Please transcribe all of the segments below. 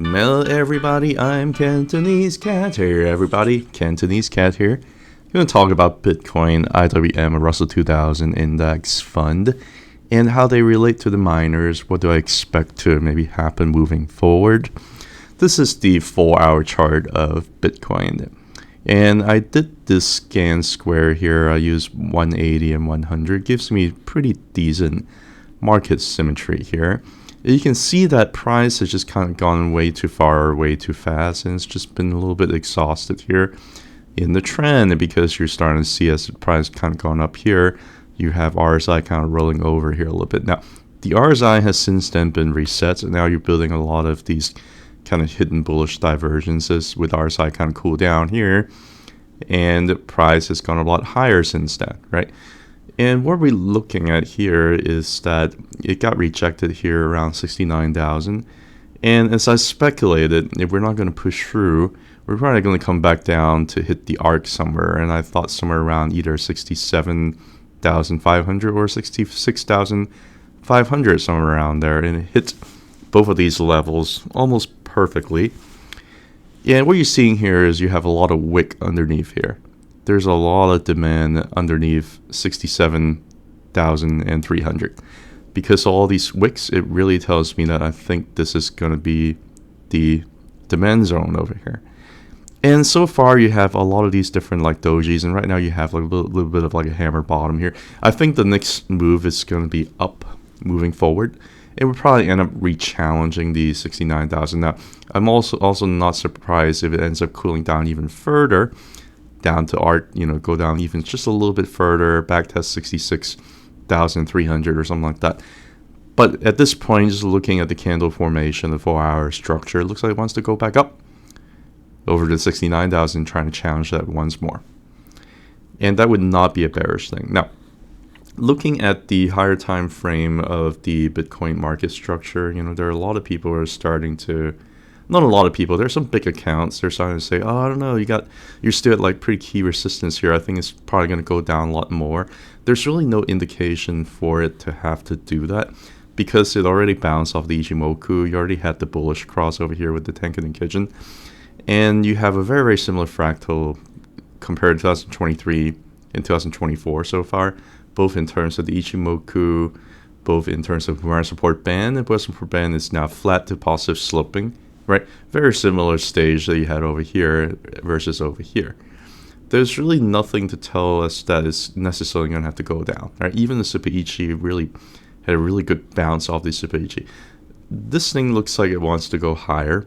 Hello everybody, I'm Cantonese Cat here. Everybody, Cantonese Cat here. I'm going to talk about Bitcoin, IWM, Russell 2000 Index Fund, and how they relate to the miners. What do I expect to maybe happen moving forward? This is the 4-hour chart of Bitcoin. And I did this scan square here. I used 180 and 100. Gives me pretty decent market symmetry here. You can see that price has just kind of gone way too far, way too fast, and it's just been a little bit exhausted here in the trend. And because you're starting to see as the price kind of gone up here, you have RSI kind of rolling over here a little bit. Now, the RSI has since then been reset, and now you're building a lot of these kind of hidden bullish divergences with RSI kind of cool down here, and the price has gone a lot higher since then, right? And what we're looking at here is that it got rejected here around 69,000. And as I speculated, if we're not going to push through, we're probably going to come back down to hit the arc somewhere. And I thought somewhere around either 67,500 or 66,500, somewhere around there. And it hit both of these levels almost perfectly. And what you're seeing here is you have a lot of wick underneath here. There's a lot of demand underneath 67,300. Because of all these wicks, it really tells me that I think this is going to be the demand zone over here. And so far, you have a lot of these different like dojis, and right now you have like a little bit of like a hammer bottom here. I think the next move is going to be up moving forward. It would probably end up re-challenging the 69,000. Now, I'm also not surprised if it ends up cooling down even further, down to go down even just a little bit further, back to 66,300 or something like that. But at this point, just looking at the candle formation, the 4-hour structure, it looks like it wants to go back up over to 69,000, trying to challenge that once more. And that would not be a bearish thing. Now, looking at the higher time frame of the Bitcoin market structure, there are a lot of people who are starting to, not a lot of people, there's some big accounts, they're starting to say, oh, I don't know, you're still at like pretty key resistance here. I think it's probably going to go down a lot more. There's really no indication for it to have to do that because it already bounced off the Ichimoku. You already had the bullish cross over here with the Tenkan and Kijun. And you have a very, very similar fractal compared to 2023 and 2024 so far, both in terms of the Ichimoku, both in terms of where support band, and where support band is now flat to positive sloping, right? Very similar stage that you had over here versus over here. There's really nothing to tell us that it's necessarily going to have to go down, right? Even the Super Ichi really had a really good bounce off the Super Ichi. This thing looks like it wants to go higher,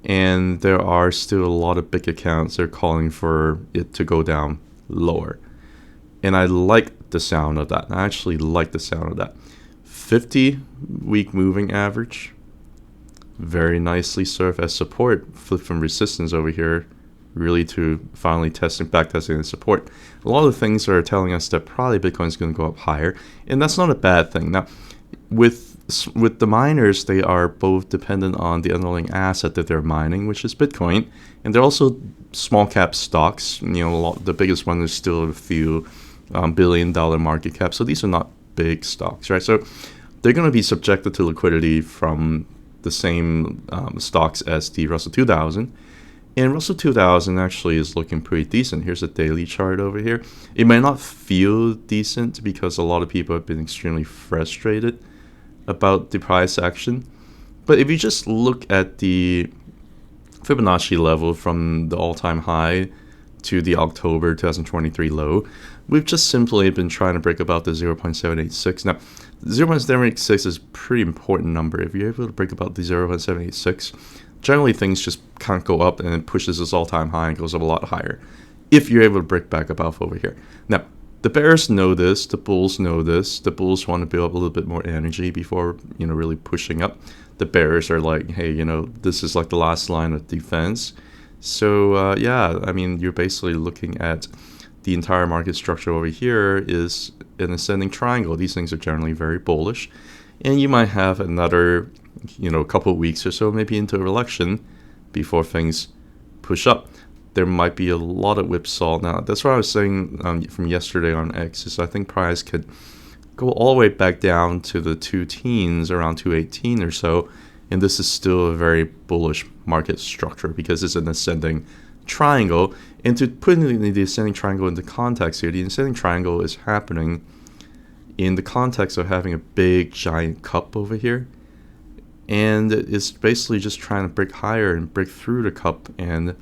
and there are still a lot of big accounts that are calling for it to go down lower. And I like the sound of that. I actually like the sound of that. 50-week moving average very nicely serve as support. Flip from resistance over here, really to finally back testing the support. A lot of things are telling us that probably Bitcoin is going to go up higher, and that's not a bad thing. Now, with the miners, they are both dependent on the underlying asset that they're mining, which is Bitcoin, and they're also small cap stocks. The biggest one is still a few $1 billion market cap. So these are not big stocks, right? So they're going to be subjected to liquidity from the same stocks as the Russell 2000. And Russell 2000 actually is looking pretty decent. Here's a daily chart over here. It might not feel decent because a lot of people have been extremely frustrated about the price action. But if you just look at the Fibonacci level from the all-time high to the October 2023 low, we've just simply been trying to break about the 0.786. Now, 0.786 is a pretty important number. If you're able to break about the 0.786, generally things just kind of go up and it pushes this all-time high and goes up a lot higher if you're able to break back above over here. Now, the bears know this, the bulls know this. The bulls want to build up a little bit more energy before, really pushing up. The bears are like, hey, this is like the last line of defense. So, you're basically looking at the entire market structure over here is an ascending triangle. These things are generally very bullish. And you might have another, couple of weeks or so, maybe into an election, before things push up. There might be a lot of whipsaw. Now, that's what I was saying from yesterday on X, is I think price could go all the way back down to the 2 teens, around 218 or so, And this is still a very bullish market structure because it's an ascending triangle. And to put the ascending triangle into context here, the ascending triangle is happening in the context of having a big giant cup over here. And it's basically just trying to break higher and break through the cup and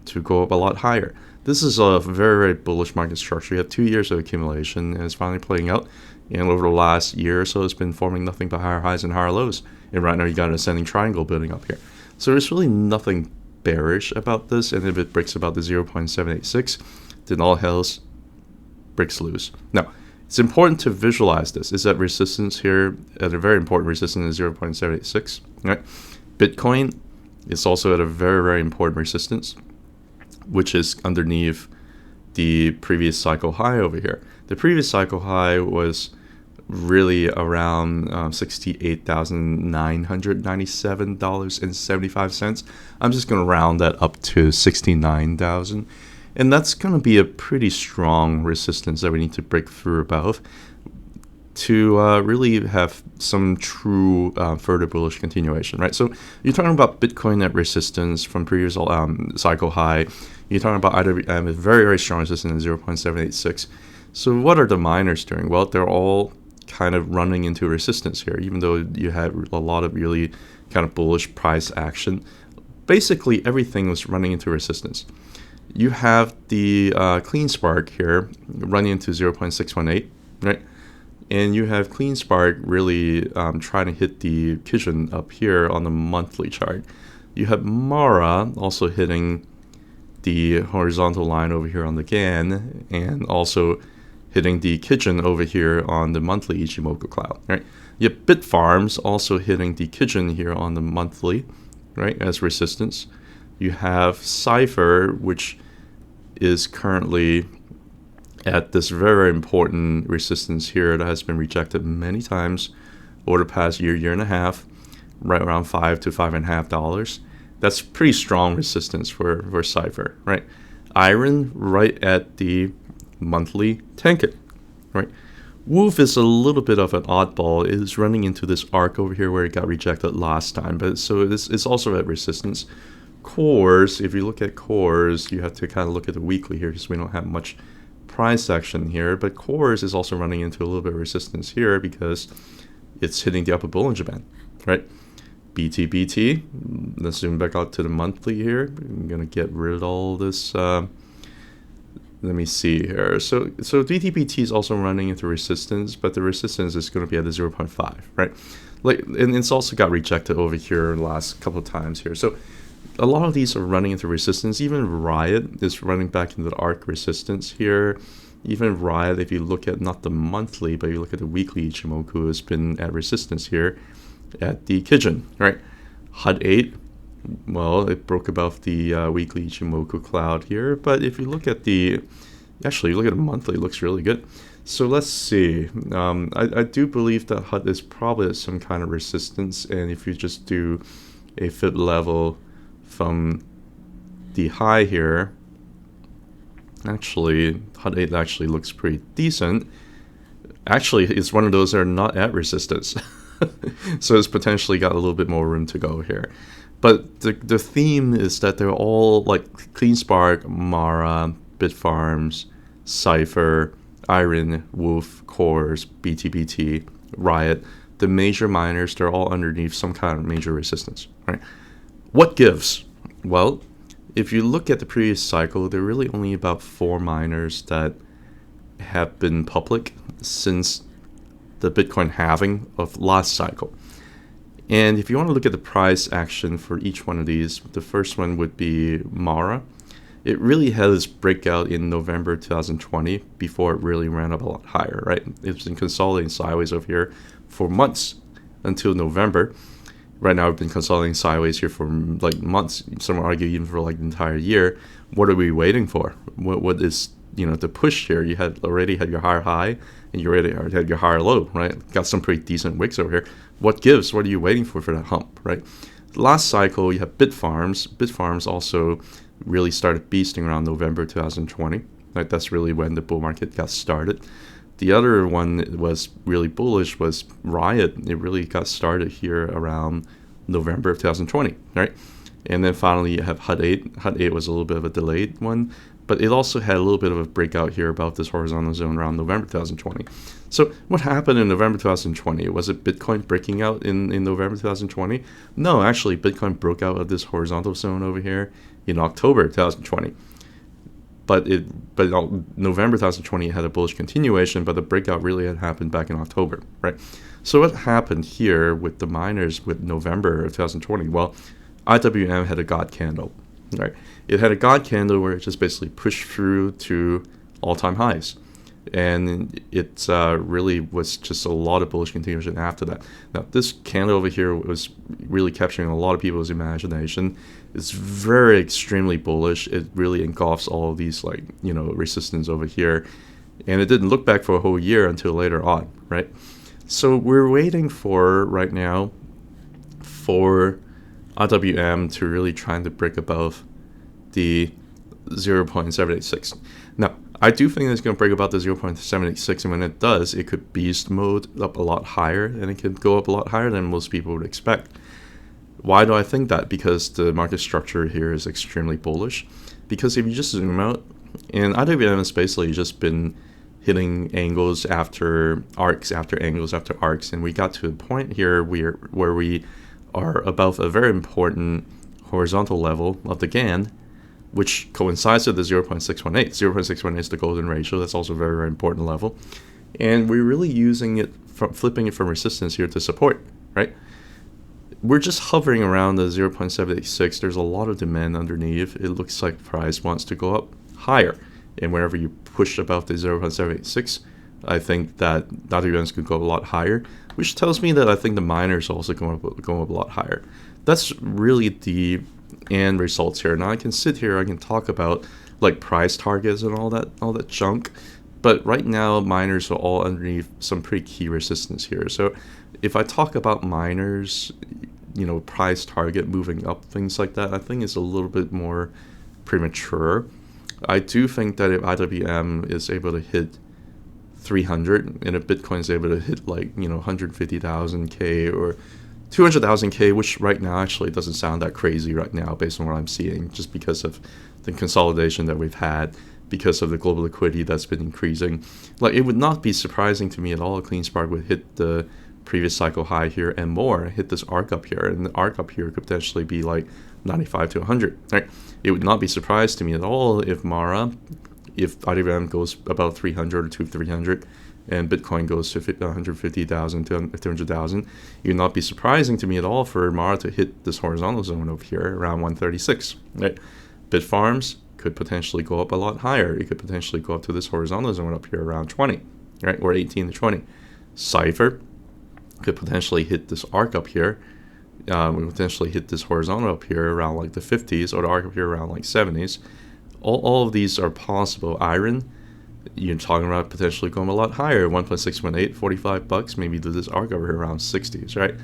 to go up a lot higher. This is a very, very bullish market structure. You have 2 years of accumulation, and it's finally playing out. And over the last year or so, it's been forming nothing but higher highs and higher lows. And right now, you got an ascending triangle building up here. So there's really nothing bearish about this. And if it breaks about the 0.786, then all hell's breaks loose. Now, it's important to visualize this. Is that resistance here at a very important resistance is 0.786, right? Bitcoin is also at a very, very important resistance, which is underneath the previous cycle high over here. The previous cycle high was really around $68,997.75. I'm just going to round that up to 69,000. And that's going to be a pretty strong resistance that we need to break through above to really have some true further bullish continuation, right? So you're talking about Bitcoin at resistance from previous cycle high. You're talking about IWM with very, very strong resistance at 0.786. So what are the miners doing? Well, they're all kind of running into resistance here, even though you have a lot of really kind of bullish price action. Basically, everything was running into resistance. You have the CleanSpark here running into 0.618, right? And you have CleanSpark really trying to hit the Kijun up here on the monthly chart. You have Mara also hitting the horizontal line over here on the GAN, and also hitting the Kijun over here on the monthly Ichimoku cloud, right? You have Bitfarms also hitting the Kijun here on the monthly, right, as resistance. You have CIFR, which is currently at this very, very important resistance here that has been rejected many times over the past year, year and a half, right around $5 to $5.50. That's pretty strong resistance for CIFR, right? IREN right at the monthly Tenkan, right? WULF is a little bit of an oddball. It is running into this arc over here where it got rejected last time, but so it's also at resistance. Cores, if you look at cores, you have to kind of look at the weekly here because we don't have much price action here, but cores is also running into a little bit of resistance here because it's hitting the upper Bollinger Band, right? BT, let's zoom back out to the monthly here. I'm gonna get rid of all this. Let me see here. So BTBT is also running into resistance, but the resistance is going to be at the 0.5, right? Like, and it's also got rejected over here the last couple of times here. So a lot of these are running into resistance. Even Riot is running back into the arc resistance here. Even Riot, if you look at not the monthly, but you look at the weekly Ichimoku, has been at resistance here at the Kijun, right? HUD8, well, it broke above the weekly Ichimoku cloud here. But if you look at the, actually, look at the monthly, it looks really good. So let's see. I do believe that HUD is probably at some kind of resistance. And if you just do a fib level from the high here, actually, HUD8 actually looks pretty decent. Actually, it's one of those that are not at resistance. So it's potentially got a little bit more room to go here. But the theme is that they're all like CleanSpark, Mara, Bitfarms, CIFR, IREN, WULF, Cores, BTBT, Riot. The major miners, they're all underneath some kind of major resistance, right? What gives? Well, if you look at the previous cycle, there are really only about 4 miners that have been public since the Bitcoin halving of last cycle. And if you want to look at the price action for each one of these, the first one would be Mara. It really had its breakout in November 2020 before it really ran up a lot higher, right? It's been consolidating sideways over here for months until November. Right now, we've been consolidating sideways here for like months. Some would argue even for like the entire year. What are we waiting for? What is, the push here? You already had your higher high, and you already had your higher low, right? Got some pretty decent wicks over here. What gives? What are you waiting for that hump, right? Last cycle, you have Bitfarms. Bitfarms also really started beasting around November 2020. Right? That's really when the bull market got started. The other one that was really bullish was Riot. It really got started here around November of 2020, right? And then finally you have HUD 8. HUD 8 was a little bit of a delayed one, but it also had a little bit of a breakout here about this horizontal zone around November 2020. So what happened in November 2020? Was it Bitcoin breaking out in November 2020? No, actually Bitcoin broke out of this horizontal zone over here in October 2020. But November 2020 had a bullish continuation, but the breakout really had happened back in October, right? So what happened here with the miners with November of 2020? Well, IWM had a God candle, right? It had a God candle where it just basically pushed through to all-time highs. And it really was just a lot of bullish continuation after that. Now, this candle over here was really capturing a lot of people's imagination. It's very extremely bullish. It really engulfs all of these, like, resistance over here. And it didn't look back for a whole year until later on, right? So we're waiting for, right now, for IWM to really try to break above the 0.786. Now, I do think it's going to break about the 0.786, and when it does, it could beast mode up a lot higher, and it could go up a lot higher than most people would expect. Why do I think that? Because the market structure here is extremely bullish. Because if you just zoom out, and IWM has basically just been hitting angles after arcs, after angles, after arcs, and we got to a point here where we are above a very important horizontal level of the GAN, which coincides with the 0.618. 0.618 is the golden ratio. That's also a very, very important level. And we're really using it, flipping it from resistance here to support, right? We're just hovering around the 0.786. There's a lot of demand underneath. It looks like price wants to go up higher. And whenever you push above the 0.786, I think that IWM could go a lot higher, which tells me that I think the miners also go up a lot higher. That's really the end results here. Now I can sit here, I can talk about like price targets and all that junk, but right now miners are all underneath some pretty key resistance here. So if I talk about miners, price target moving up, things like that, I think it's a little bit more premature. I do think that if IWM is able to hit 300 and if Bitcoin is able to hit 150,000 K or 200,000 K, which right now actually doesn't sound that crazy right now based on what I'm seeing, just because of the consolidation that we've had, because of the global liquidity that's been increasing. It would not be surprising to me at all if CleanSpark would hit the previous cycle high here and more, hit this arc up here, and the arc up here could potentially be 95 to 100, right? It would not be surprised to me at all if IWM goes about 300 to 300 and Bitcoin goes to 150,000 to 200,000. It would not be surprising to me at all for Mara to hit this horizontal zone over here around 136, right? Bitfarms could potentially go up a lot higher. It could potentially go up to this horizontal zone up here around 20, right? Or 18 to 20. CIFR could potentially hit this arc up here. We potentially hit this horizontal up here around the 50s, or the arc up here around 70s. All of these are possible. IREN, you're talking about potentially going a lot higher, 1.618, $45, maybe do this arc over here around 60s, right?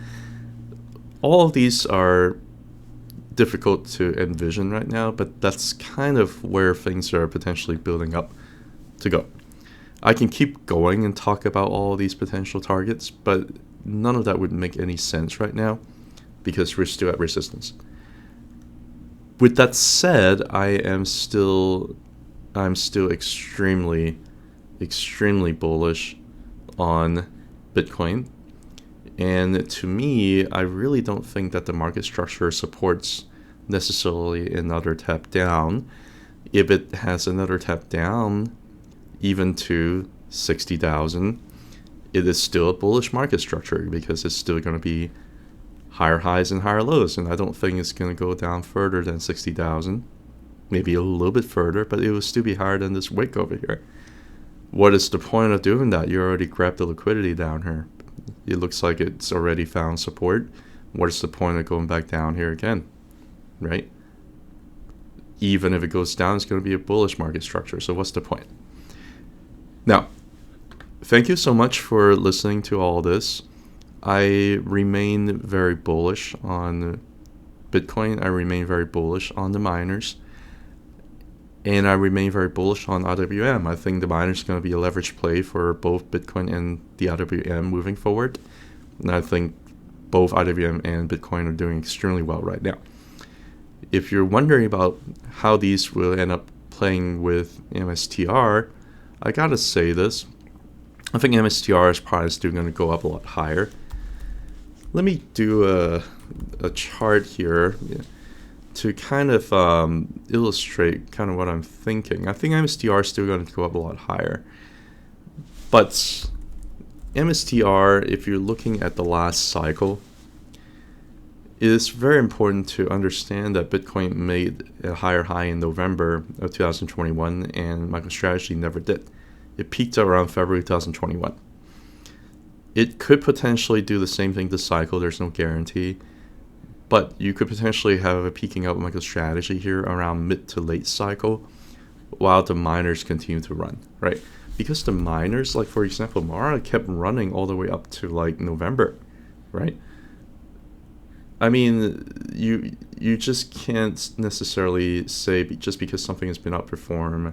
All of these are difficult to envision right now, but that's kind of where things are potentially building up to go. I can keep going and talk about all of these potential targets, but none of that would make any sense right now because we're still at resistance. With that said, I'm still extremely, extremely bullish on Bitcoin. And to me, I really don't think that the market structure supports necessarily another tap down. If it has another tap down, even to 60,000, it is still a bullish market structure because it's still going to be higher highs and higher lows. And I don't think it's going to go down further than 60,000, maybe a little bit further, but it will still be higher than this wick over here. What is the point of doing that? You already grabbed the liquidity down here. It looks like it's already found support. What is the point of going back down here again, right? Even if it goes down, it's going to be a bullish market structure. So what's the point? Now, thank you so much for listening to all this. I remain very bullish on Bitcoin. I remain very bullish on the miners. And I remain very bullish on IWM. I think the miners are going to be a leverage play for both Bitcoin and the IWM moving forward. And I think both IWM and Bitcoin are doing extremely well right now. If you're wondering about how these will end up playing with MSTR, I gotta say this. I think MSTR is probably still going to go up a lot higher. Let me do a chart here to kind of illustrate kind of what I'm thinking. I think MSTR is still going to go up a lot higher. But MSTR, if you're looking at the last cycle, it is very important to understand that Bitcoin made a higher high in November of 2021 and MicroStrategy never did. It peaked around February 2021. It could potentially do the same thing this cycle. There's no guarantee. But you could potentially have a peaking out MicroStrategy here around mid to late cycle while the miners continue to run, right? Because the miners, like for example, Mara kept running all the way up to like November, right? I mean, you just can't necessarily say just because something has been outperformed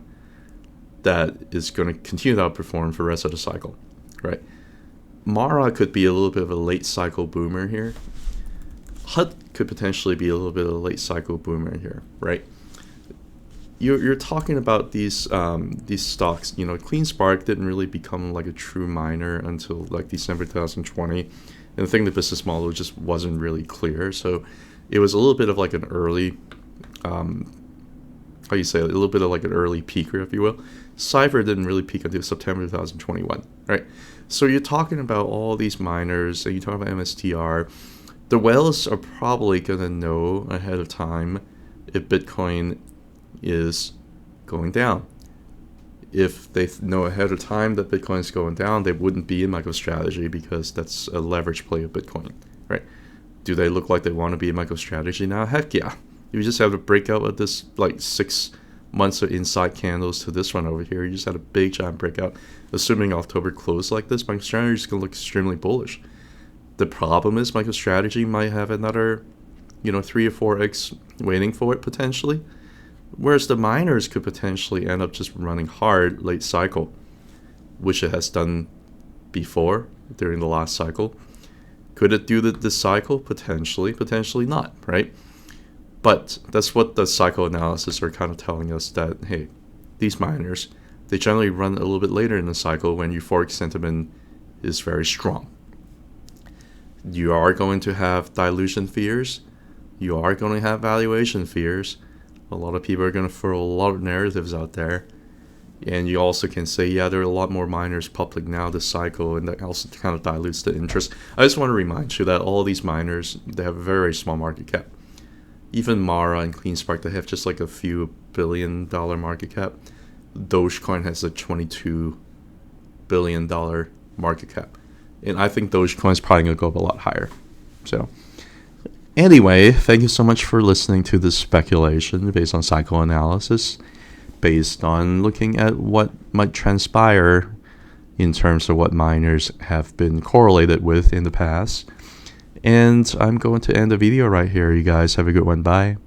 that is going to continue to outperform for the rest of the cycle, right? Mara could be a little bit of a late cycle boomer here. HUD could potentially be a little bit of a late cycle boomer here, right? You're talking about these stocks. You know, CleanSpark didn't really become like a true miner until like December 2020, and I think the business model just wasn't really clear. So it was a little bit of like an early, how you say, a little bit of like an early peaker, if you will. CIFR didn't really peak until September 2021, right? So you're talking about all these miners, and you talk about MSTR. The whales are probably going to know ahead of time if Bitcoin is going down. If they know ahead of time that Bitcoin is going down, they wouldn't be in MicroStrategy because that's a leverage play of Bitcoin, right? Do they look like they want to be in MicroStrategy now? Heck yeah. You just have to break out of this like 6 months of inside candles to this one over here. You just had a big giant breakout. Assuming October closed like this, MicroStrategy is going to look extremely bullish. The problem is MicroStrategy might have another, 3 or 4x waiting for it potentially. Whereas the miners could potentially end up just running hard late cycle, which it has done before during the last cycle. Could it do this cycle? Potentially, potentially not, right? But that's what the cycle analysis are kind of telling us, that, hey, these miners, they generally run a little bit later in the cycle when euphoric sentiment is very strong. You are going to have dilution fears. You are going to have valuation fears. A lot of people are going to throw a lot of narratives out there. And you also can say, yeah, there are a lot more miners public now this cycle, and that also kind of dilutes the interest. I just want to remind you that all these miners, they have a very small market cap. Even Mara and CleanSpark, they have just like a few $1 billion market cap. Dogecoin has a $22 billion market cap. And I think Dogecoin is probably going to go up a lot higher. So anyway, thank you so much for listening to this speculation based on psychoanalysis, based on looking at what might transpire in terms of what miners have been correlated with in the past. And I'm going to end the video right here. You guys have a good one. Bye.